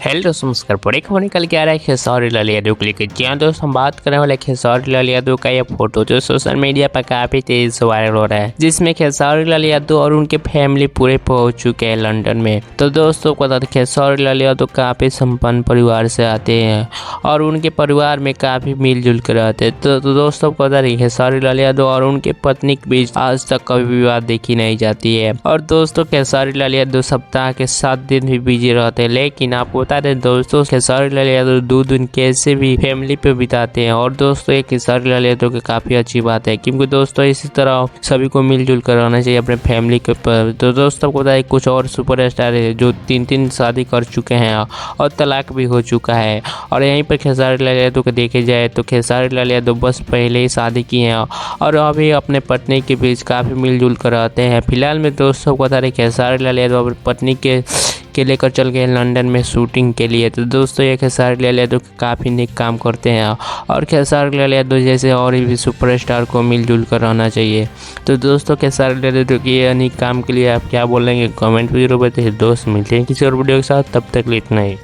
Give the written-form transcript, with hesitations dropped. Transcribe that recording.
Hello दोस्तों, नमस्कार। बड़े खबर निकल के आ रहा है खेसारी लाल यादव को लेकर। जी हाँ दोस्तों, हम बात करने वाले खेसारी लाल यादव का यह फोटो जो सोशल मीडिया पर काफी तेजी से वायरल हो रहा है, जिसमें खेसारी लाल यादव और उनके फैमिली पूरे पहुंच चुके हैं लंदन में। तो दोस्तों को बता दें, खेसारी लाल यादव काफी संपन्न परिवार से आते हैं और उनके परिवार में काफी मिलजुल कर रहते हैं। तो दोस्तों को बता दें, खेसारी लाल यादव और उनके पत्नी के बीच आज तक कभी विवाद देखी नहीं जाती है। और दोस्तों खेसारी लाल यादव सप्ताह के 7 दिन भी बिजी रहते हैं, लेकिन आपको बता दें दोस्तों, खेसारी लाल यादव 2 दिन कैसे भी फैमिली पे बिताते हैं। और दोस्तों ये खेसारी लाल यादव की काफी अच्छी बात है, क्योंकि दोस्तों इसी तरह सभी को मिलजुल कर रहना चाहिए अपने फैमिली के पर। तो दोस्तों को बताइए, कुछ और सुपरस्टार है जो 3 शादी कर चुके हैं और तलाक भी हो चुका है। और यहीं पर खेसारी लाल यादव को देखे जाए तो खेसारी लाल यादव बस पहले ही शादी की हैं और अभी अपने पत्नी के बीच काफी मिलजुल कर रहते हैं। फिलहाल में दोस्तों को बता रहे, खेसारी लाल यादव अपनी पत्नी के लेकर चल गए लंदन में शूटिंग के लिए। तो दोस्तों ये खेसारी लाल यादव काफ़ी नेक काम करते हैं और खेसारी लाल यादव जैसे और भी सुपरस्टार को मिलजुल कर रहना चाहिए। तो दोस्तों खेसारी लाल यादव के अनेक काम के लिए आप क्या बोलेंगे, कमेंट भी जरूर बताइए। दोस्त मिलते हैं किसी और वीडियो के साथ, तब तक इतना ही।